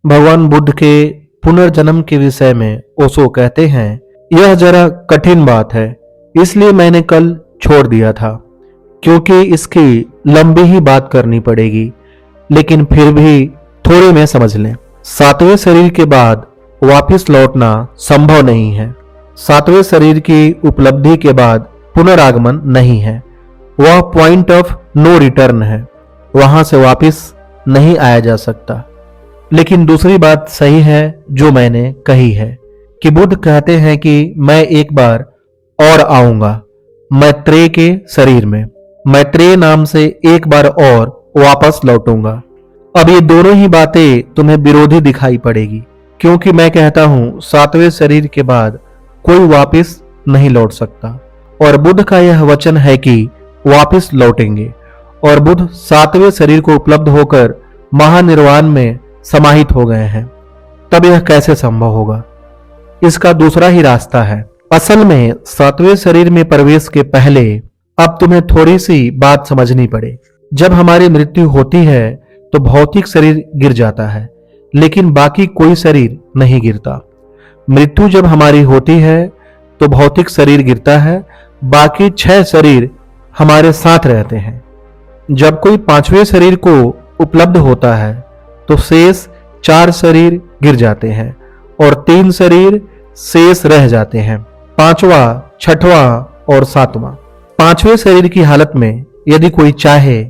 भगवान बुद्ध के पुनर्जन्म के विषय में ओशो कहते हैं, यह जरा कठिन बात है, इसलिए मैंने कल छोड़ दिया था, क्योंकि इसकी लंबी ही बात करनी पड़ेगी, लेकिन फिर भी थोड़े में समझ लें। सातवें शरीर के बाद वापस लौटना संभव नहीं है। सातवें शरीर की उपलब्धि के बाद पुनरागमन नहीं है। वह पॉइंट ऑफ नो रिटर्न है, वहां से वापस नहीं आया जा सकता। लेकिन दूसरी बात सही है जो मैंने कही है कि बुद्ध कहते हैं कि मैं एक बार और आऊंगा मैत्रेय के शरीर में, मैत्रेय नाम से एक बार और वापस लौटूंगा। अब ये दोनों ही बातें तुम्हें विरोधी दिखाई पड़ेगी, क्योंकि मैं कहता हूं सातवें शरीर के बाद कोई वापस नहीं लौट सकता, और बुद्ध का यह वचन है कि वापस लौटेंगे, और बुद्ध सातवें शरीर को उपलब्ध होकर महानिर्वाण में समाहित हो गए हैं। तब यह कैसे संभव होगा? इसका दूसरा ही रास्ता है। असल में सातवें शरीर में प्रवेश के पहले अब तुम्हें थोड़ी सी बात समझनी पड़े। जब हमारी मृत्यु होती है तो भौतिक शरीर गिर जाता है, लेकिन बाकी कोई शरीर नहीं गिरता। मृत्यु जब हमारी होती है तो भौतिक शरीर गिरता है, बाकी 6 शरीर हमारे साथ रहते हैं। जब कोई 5वें शरीर को उपलब्ध होता है तो शेष 4 शरीर गिर जाते हैं और 3 शरीर शेष रह जाते हैं, 5वां, 6वां और 7वां। 5वें शरीर की हालत में यदि कोई चाहे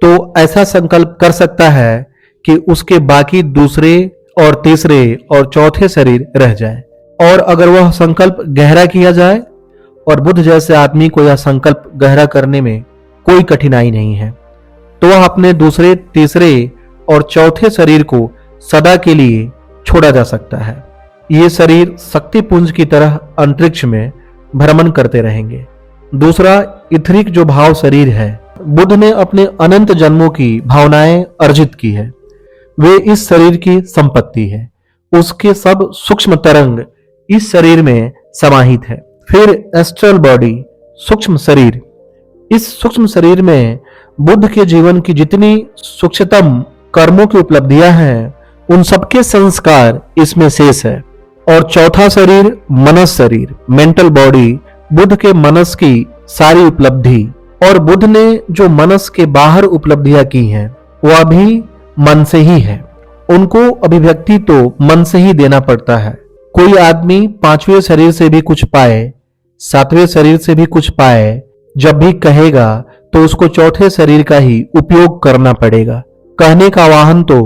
तो ऐसा संकल्प कर सकता है कि उसके बाकी दूसरे और तीसरे और चौथे शरीर रह जाए, और अगर वह संकल्प गहरा किया जाए, और बुद्ध जैसे आदमी को यह संकल्प गहरा करने में कोई कठिनाई नहीं है, तो वह अपने दूसरे, तीसरे और चौथे शरीर को सदा के लिए छोड़ा जा सकता है। ये शरीर शक्तिपुंज की तरह अंतरिक्ष में भ्रमण करते रहेंगे। दूसरा इथरिक जो भाव शरीर है, बुद्ध ने अपने अनंत जन्मों की भावनाएं अर्जित की है, वे इस शरीर की संपत्ति है। उसके सब सूक्ष्म तरंग इस शरीर में समाहित है। फिर एस्ट्रल बॉडी, सूक्ष्म शरीर। इस सूक्ष्म शरीर में बुद्ध के जीवन की जितनी सूक्ष्मतम कर्मों की उपलब्धियां हैं, उन सबके संस्कार इसमें शेष है। और चौथा शरीर मनस शरीर, मेंटल बॉडी, बुद्ध के मनस की सारी उपलब्धि, और बुद्ध ने जो मनस के बाहर उपलब्धियां की हैं वह भी मन से ही है। उनको अभिव्यक्ति तो मन से ही देना पड़ता है। कोई आदमी 5वें शरीर से भी कुछ पाए, 7वें शरीर से भी कुछ पाए, जब भी कहेगा तो उसको चौथे शरीर का ही उपयोग करना पड़ेगा। कहने का वाहन तो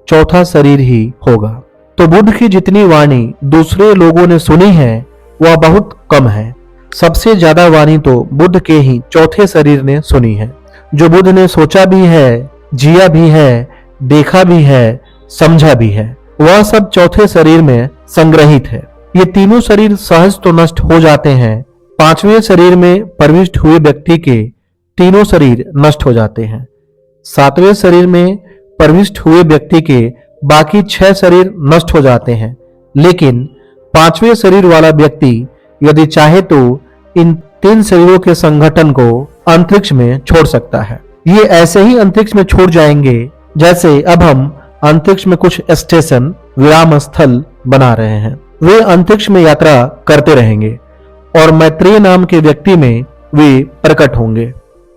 चौथा शरीर ही होगा। तो बुद्ध की जितनी वाणी दूसरे लोगों ने सुनी है वह बहुत कम है। सबसे ज्यादा वाणी तो बुद्ध के ही चौथे शरीर ने सुनी है। जो बुद्ध ने सोचा भी है, जिया भी है, देखा भी है, समझा भी है, वह सब चौथे शरीर में संग्रहित है। ये तीनों शरीर सहज तो नष्ट हो जाते हैं, 5वें शरीर में प्रविष्ट हुए व्यक्ति के तीनों शरीर नष्ट हो जाते हैं। 7वें शरीर में प्रविष्ट हुए व्यक्ति के बाकी 6 शरीर नष्ट हो जाते हैं, लेकिन 5वें शरीर वाला व्यक्ति यदि चाहे तो इन 3 शरीरों के संगठन को अंतरिक्ष में छोड़ सकता है। ये ऐसे ही अंतरिक्ष में छोड़ जाएंगे जैसे अब हम अंतरिक्ष में कुछ स्टेशन, विराम स्थल बना रहे हैं। वे अंतरिक्ष में यात्रा करते रहेंगे और मैत्रेय नाम के व्यक्ति में वे प्रकट होंगे।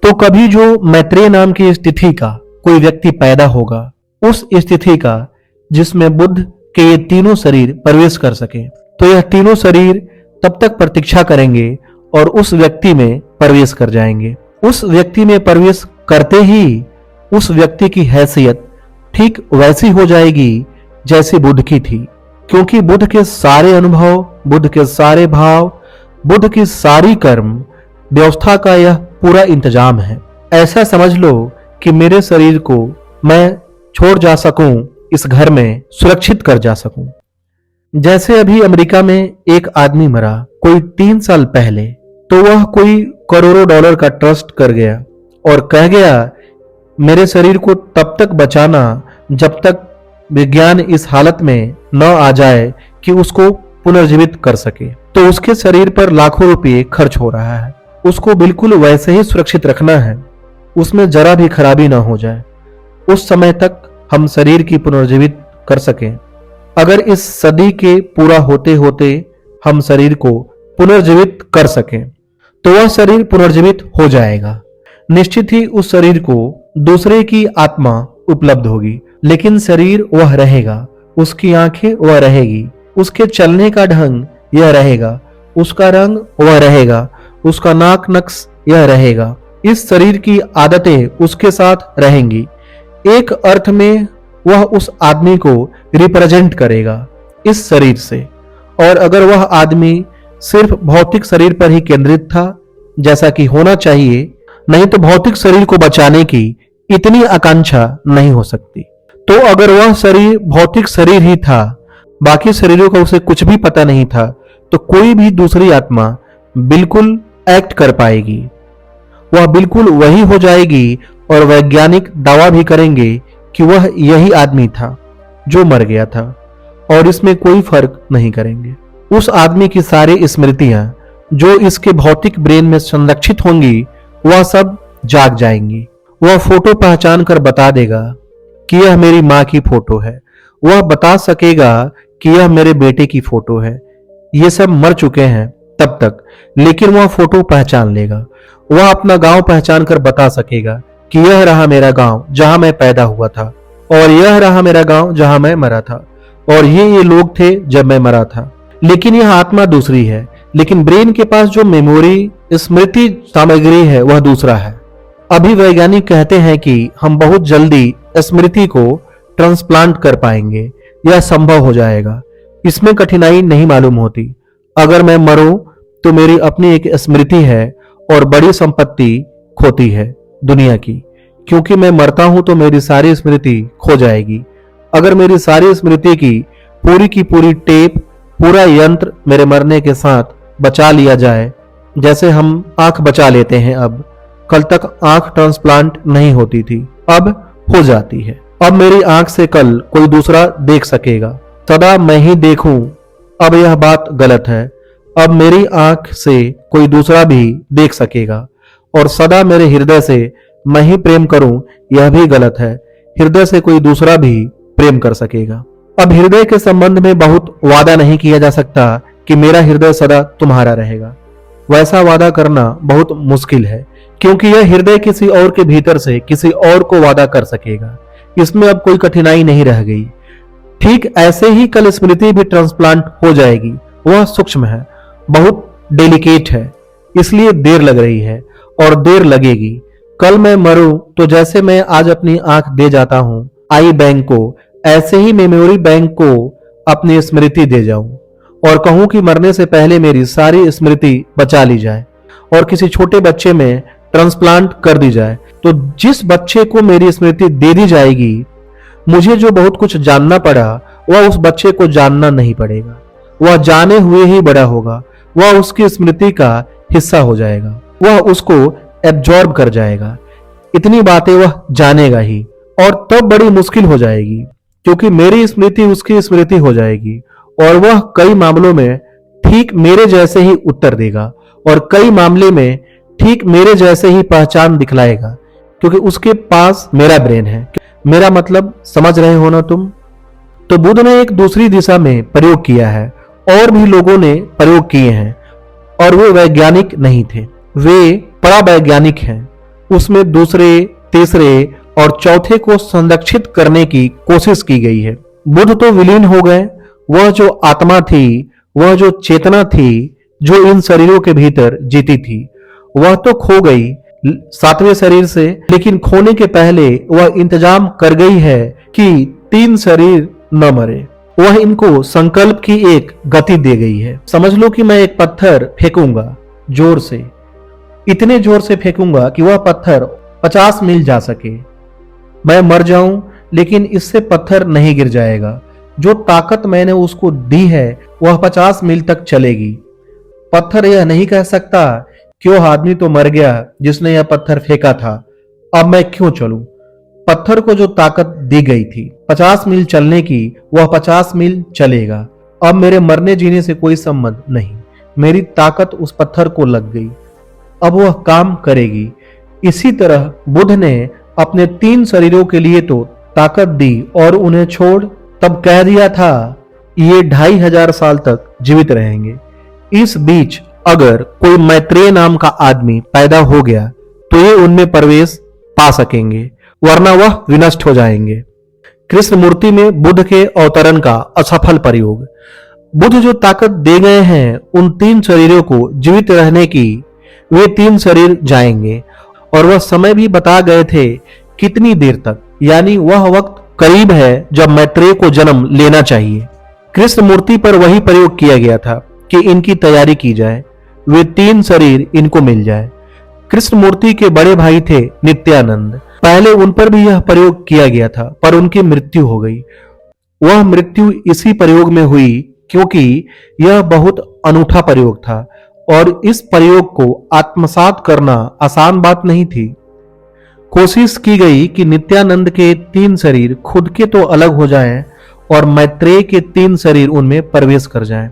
तो कभी जो मैत्रेय नाम की स्थिति का कोई व्यक्ति पैदा होगा, उस स्थिति का जिसमें बुद्ध के ये तीनों शरीर प्रवेश कर सके, तो यह तीनों शरीर तब तक प्रतीक्षा करेंगे और उस व्यक्ति में प्रवेश कर जाएंगे। उस व्यक्ति में प्रवेश करते ही उस व्यक्ति की हैसियत ठीक वैसी हो जाएगी जैसी बुद्ध की थी, क्योंकि बुद्ध के सारे अनुभव, बुद्ध के सारे भाव, बुद्ध की सारी कर्म व्यवस्था का यह पूरा इंतजाम है। ऐसा समझ लो कि मेरे शरीर को मैं छोड़ जा सकूं, इस घर में सुरक्षित कर जा सकूं। जैसे अभी अमेरिका में एक आदमी मरा कोई 3 साल पहले, तो वह कोई करोड़ों डॉलर का ट्रस्ट कर गया और कह गया मेरे शरीर को तब तक बचाना जब तक विज्ञान इस हालत में न आ जाए कि उसको पुनर्जीवित कर सके। तो उसके शरीर पर लाखों रुपए खर्च हो रहा है, उसको बिल्कुल वैसे ही सुरक्षित रखना है, उसमें जरा भी खराबी ना हो जाए, उस समय तक हम शरीर की पुनर्जीवित कर सकें। अगर इस सदी के पूरा होते होते हम शरीर को पुनर्जीवित कर सकें तो वह शरीर पुनर्जीवित हो जाएगा। निश्चित ही उस शरीर को दूसरे की आत्मा उपलब्ध होगी, लेकिन शरीर वह रहेगा, उसकी आंखें वह रहेगी, उसके चलने का ढंग यह रहेगा, उसका रंग वह रहेगा, उसका नाक नक्श यह रहेगा। इस शरीर की आदतें उसके साथ रहेंगी। एक अर्थ में वह उस आदमी को रिप्रेजेंट करेगा इस शरीर से। और अगर वह आदमी सिर्फ भौतिक शरीर पर ही केंद्रित था, जैसा कि होना चाहिए, नहीं तो भौतिक शरीर को बचाने की इतनी आकांक्षा नहीं हो सकती। तो अगर वह शरीर भौतिक शरीर ही था, बाकी शरीरों का उसे कुछ भी पता नहीं था, तो कोई भी दूसरी आत्मा बिल्कुल एक्ट कर पाएगी। वह बिल्कुल वही हो जाएगी और वैज्ञानिक दावा भी करेंगे कि वह यही आदमी था जो मर गया था, और इसमें कोई फर्क नहीं करेंगे। उस आदमी की सारी स्मृतियां जो इसके भौतिक ब्रेन में संरक्षित होंगी, वह सब जाग जाएंगी। वह फोटो पहचान कर बता देगा कि यह मेरी माँ की फोटो है। वह बता सकेगा कि यह मेरे बेटे की फोटो है। ये सब मर चुके हैं तब तक, लेकिन वह फोटो पहचान लेगा। वह अपना गांव पहचान कर बता सकेगा कि यह रहा मेरा गांव जहां मैं पैदा हुआ था, और यह रहा मेरा गांव जहां मैं मरा था, और ये लोग थे जब मैं मरा था। लेकिन यह आत्मा दूसरी है, लेकिन ब्रेन के पास जो मेमोरी स्मृति सामग्री है वह दूसरा है। अभी वैज्ञानिक कहते हैं कि हम बहुत जल्दी स्मृति को ट्रांसप्लांट कर पाएंगे, यह संभव हो जाएगा। इसमें कठिनाई नहीं मालूम होती। अगर मैं मरूं तो मेरी अपनी एक स्मृति है और बड़ी संपत्ति खोती है दुनिया की, क्योंकि मैं मरता हूं तो मेरी सारी स्मृति खो जाएगी। अगर मेरी सारी स्मृति की पूरी टेप, पूरा यंत्र मेरे मरने के साथ बचा लिया जाए, जैसे हम आंख बचा लेते हैं, अब कल तक आंख ट्रांसप्लांट नहीं होती थी, अब हो जाती है। अब मेरी आंख से कल कोई दूसरा देख सकेगा, सदा मैं ही देखूं, अब यह बात गलत है। अब मेरी आंख से कोई दूसरा भी देख सकेगा, और सदा मेरे हृदय से मैं ही प्रेम करूं, यह भी गलत है। हृदय से कोई दूसरा भी प्रेम कर सकेगा। अब हृदय के संबंध में बहुत वादा नहीं किया जा सकता कि मेरा हृदय सदा तुम्हारा रहेगा। वैसा वादा करना बहुत मुश्किल है, क्योंकि यह हृदय किसी और के भीतर से किसी और को वादा कर सकेगा। इसमें अब कोई कठिनाई नहीं रह गई। ठीक ऐसे ही कल स्मृति भी ट्रांसप्लांट हो जाएगी। वह सूक्ष्म है, बहुत डेलिकेट है, इसलिए देर लग रही है और देर लगेगी। कल मैं मरूं तो जैसे मैं आज अपनी आंख दे जाता हूं आई बैंक को, ऐसे ही मेमोरी बैंक को अपनी स्मृति दे जाऊं और कहूं कि मरने से पहले मेरी सारी स्मृति बचा ली जाए और किसी छोटे बच्चे में ट्रांसप्लांट कर दी जाए। तो जिस बच्चे को मेरी स्मृति दे दी जाएगी, मुझे जो बहुत कुछ जानना पड़ा वह उस बच्चे को जानना नहीं पड़ेगा। वह जाने हुए ही बड़ा होगा, वह उसकी स्मृति का हिस्सा हो जाएगा, वह उसको एब्जॉर्ब कर जाएगा। इतनी बातें वह जानेगा ही, और तब बड़ी मुश्किल हो जाएगी, क्योंकि मेरी स्मृति उसकी स्मृति हो जाएगी और वह कई मामलों में ठीक मेरे जैसे ही उत्तर देगा और कई मामले में ठीक मेरे जैसे ही पहचान दिखलाएगा, क्योंकि उसके पास मेरा ब्रेन है। मेरा मतलब समझ रहे हो ना तुम? तो बुद्ध ने एक दूसरी दिशा में प्रयोग किया है, और भी लोगों ने प्रयोग किए हैं, और वे वैज्ञानिक नहीं थे, वे परावैज्ञानिक हैं। उसमें दूसरे, तीसरे और चौथे को संरक्षित करने की कोशिश की गई है। बुद्ध तो विलीन हो गए, वह जो आत्मा थी, वह जो चेतना थी, जो इन शरीरों के भीतर जीती थी, वह तो खो गई 7वें शरीर से, लेकिन खोने के पहले वह इंतजाम कर गई है कि 3 शरीर न मरे। वह इनको संकल्प की एक गति दे गई है। समझ लो कि मैं एक पत्थर फेंकूंगा जोर से, इतने जोर से फेंकूंगा कि वह पत्थर 50 मील जा सके। मैं मर जाऊं, लेकिन इससे पत्थर नहीं गिर जाएगा। जो ताकत मैंने उसको दी है वह 50 मील तक चलेगी। पत्थर यह नहीं कह सकता कि वह आदमी तो मर गया जिसने यह पत्थर फेंका था, अब मैं क्यों चलूं। पत्थर को जो ताकत दी गई थी 50 मील चलने की, वह 50 मील चलेगा। अब मेरे मरने जीने से कोई संबंध नहीं, मेरी ताकत उस पत्थर को लग गई, अब वह काम करेगी। इसी तरह बुद्ध ने अपने 3 शरीरों के लिए तो ताकत दी और उन्हें छोड़ तब कह दिया था ये 2500 साल तक जीवित रहेंगे। इस बीच अगर कोई मैत्रेय नाम का आदमी पैदा हो गया तो ये उनमें प्रवेश पा सकेंगे, वरना वह विनष्ट हो जाएंगे। कृष्ण मूर्ति में बुद्ध के अवतरण का असफल प्रयोग। बुद्ध जो ताकत दे गए हैं उन 3 शरीरों को जीवित रहने की, वे 3 शरीर जाएंगे और वह समय भी बता गए थे कितनी देर तक, यानी वह वक्त करीब है जब मैत्रेय को जन्म लेना चाहिए। कृष्ण मूर्ति पर वही प्रयोग किया गया था कि इनकी तैयारी की जाए, वे 3 शरीर इनको मिल जाए। कृष्ण मूर्ति के बड़े भाई थे नित्यानंद, पहले उन पर भी यह प्रयोग किया गया था, पर उनकी मृत्यु हो गई। वह मृत्यु इसी प्रयोग में हुई क्योंकि यह बहुत अनूठा प्रयोग था और इस प्रयोग को आत्मसात करना आसान बात नहीं थी। कोशिश की गई कि नित्यानंद के 3 शरीर खुद के तो अलग हो जाएं और मैत्रेय के 3 शरीर उनमें प्रवेश कर जाएं।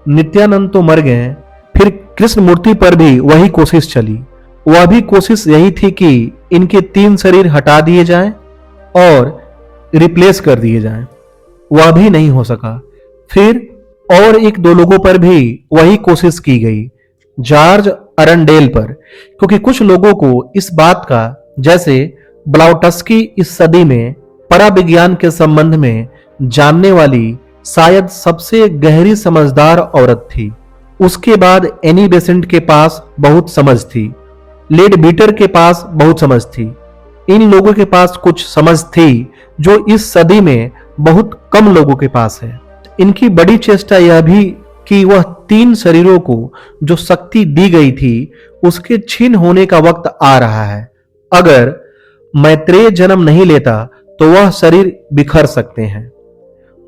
नित्यानंद तो मर गए, फिर कृष्ण मूर्ति पर भी वही कोशिश चली। वह भी कोशिश यही थी कि इनके 3 शरीर हटा दिए जाएं और रिप्लेस कर दिए जाएं। वह भी नहीं हो सका। फिर और 1-2 लोगों पर भी वही कोशिश की गई, जॉर्ज अरनडेल पर, क्योंकि कुछ लोगों को इस बात का, जैसे ब्लाउटस्की इस सदी में पराविज्ञान के संबंध में जानने वाली शायद सबसे गहरी समझदार औरत थी। उसके बाद एनी बेसेंट के पास बहुत समझ थी, लेडबीटर के पास बहुत समझ थी। इन लोगों के पास कुछ समझ थी जो इस सदी में बहुत कम लोगों के पास है। इनकी बड़ी चेष्टा यह भी कि वह 3 शरीरों को जो शक्ति दी गई थी उसके छीन होने का वक्त आ रहा है। अगर मैत्रेय जन्म नहीं लेता तो वह शरीर बिखर सकते हैं।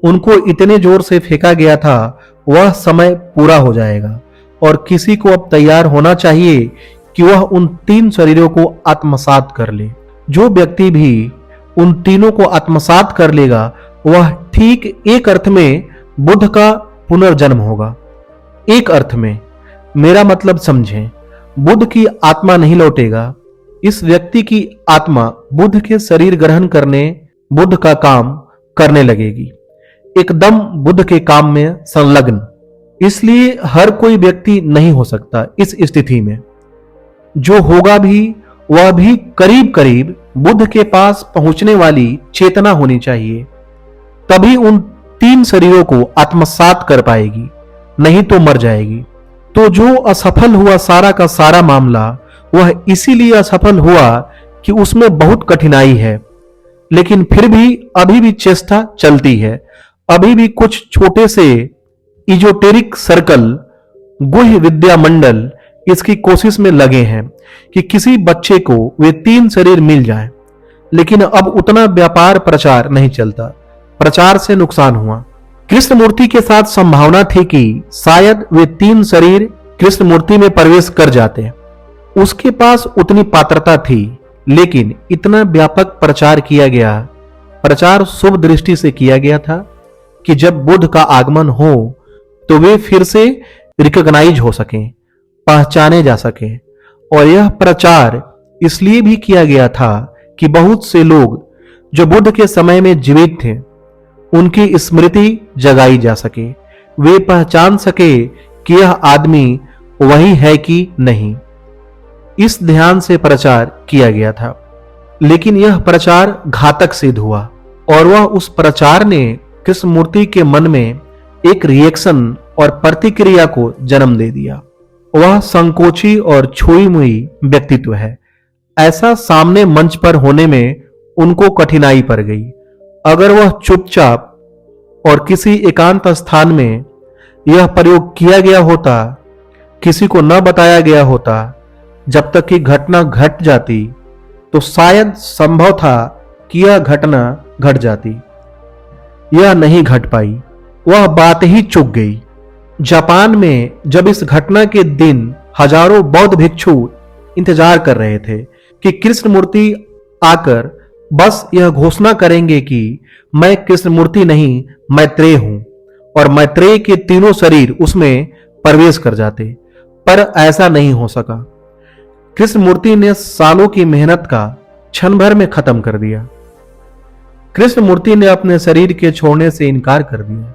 उनको इतने जोर से फेंका गया था, वह समय पूरा हो जाएगा और किसी को अब तैयार होना चाहिए कि वह उन 3 शरीरों को आत्मसात कर ले। जो व्यक्ति भी उन तीनों को आत्मसात कर लेगा वह ठीक एक अर्थ में बुद्ध का पुनर्जन्म होगा। एक अर्थ में, मेरा मतलब समझें, बुद्ध की आत्मा नहीं लौटेगा। इस व्यक्ति की आत्मा बुद्ध के शरीर ग्रहण करने, बुद्ध का काम करने लगेगी, एकदम बुद्ध के काम में संलग्न। इसलिए हर कोई व्यक्ति नहीं हो सकता इस स्थिति में। जो होगा भी वह भी करीब करीब बुद्ध के पास पहुंचने वाली चेतना होनी चाहिए, तभी उन 3 शरीरों को आत्मसात कर पाएगी, नहीं तो मर जाएगी। तो जो असफल हुआ सारा का सारा मामला, वह इसीलिए असफल हुआ कि उसमें बहुत कठिनाई है, लेकिन फिर भी अभी भी चेष्टा चलती है। अभी भी कुछ छोटे से इजोटेरिक सर्कल, गुह्य विद्या मंडल इसकी कोशिश में लगे हैं कि किसी बच्चे को वे 3 शरीर मिल जाएं। लेकिन अब उतना व्यापार प्रचार नहीं चलता, प्रचार से नुकसान हुआ। कृष्ण मूर्ति के साथ संभावना थी कि शायद वे 3 शरीर कृष्ण मूर्ति में प्रवेश कर जाते। उसके पास उतनी पात्रता थी, लेकिन इतना व्यापक प्रचार किया गया, प्रचार शुभ दृष्टि से किया गया था कि जब बुद्ध का आगमन हो तो वे फिर से रिकॉग्नाइज हो सकें, पहचाने जा सकें। और यह प्रचार इसलिए भी किया गया था कि बहुत से लोग जो बुद्ध के समय में जीवित थे उनकी स्मृति जगाई जा सके, वे पहचान सके कि यह आदमी वही है कि नहीं। इस ध्यान से प्रचार किया गया था, लेकिन यह प्रचार घातक सिद्ध हुआ और वह उस प्रचार ने कृष्ण मूर्ति के मन में एक रिएक्शन और प्रतिक्रिया को जन्म दे दिया। वह संकोची और छुई मुई व्यक्तित्व है। ऐसा सामने मंच पर होने में उनको कठिनाई पड़ गई। अगर वह चुपचाप और किसी एकांत स्थान में यह प्रयोग किया गया होता, किसी को न बताया गया होता, जब तक कि घटना घट जाती, तो शायद संभव था कि यह घटना घट जाती। यह नहीं घट पाई, वह बात ही चुक गई। जापान में जब इस घटना के दिन हजारों बौद्ध भिक्षु इंतजार कर रहे थे कि कृष्ण मूर्ति आकर बस यह घोषणा करेंगे कि मैं कृष्ण मूर्ति नहीं, मैत्रेय हूं, और मैत्रेय के 3 शरीर उसमें प्रवेश कर जाते, पर ऐसा नहीं हो सका। कृष्ण मूर्ति ने सालों की मेहनत का क्षण भर में खत्म कर दिया। कृष्ण मूर्ति ने अपने शरीर के छोड़ने से इनकार कर दिया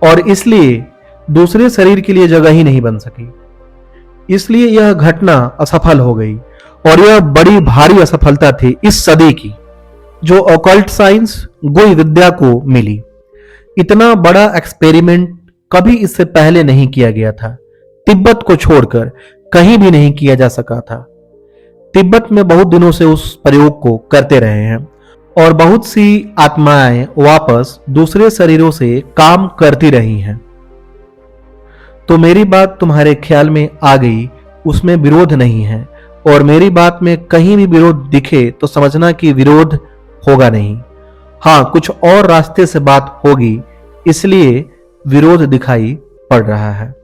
और इसलिए दूसरे शरीर के लिए जगह ही नहीं बन सकी। इसलिए यह घटना असफल हो गई और यह बड़ी भारी असफलता थी इस सदी की जो ऑकल्ट साइंस गुई विद्या को मिली। इतना बड़ा एक्सपेरिमेंट कभी इससे पहले नहीं किया गया था। तिब्बत को छोड़कर कहीं भी नहीं किया जा सका था। तिब्बत में बहुत दिनों से उस प्रयोग को करते रहे हैं और बहुत सी आत्माएं वापस दूसरे शरीरों से काम करती रही हैं। तो मेरी बात तुम्हारे ख्याल में आ गई, उसमें विरोध नहीं है, और मेरी बात में कहीं भी विरोध दिखे तो समझना कि विरोध होगा नहीं। हाँ, कुछ और रास्ते से बात होगी, इसलिए विरोध दिखाई पड़ रहा है।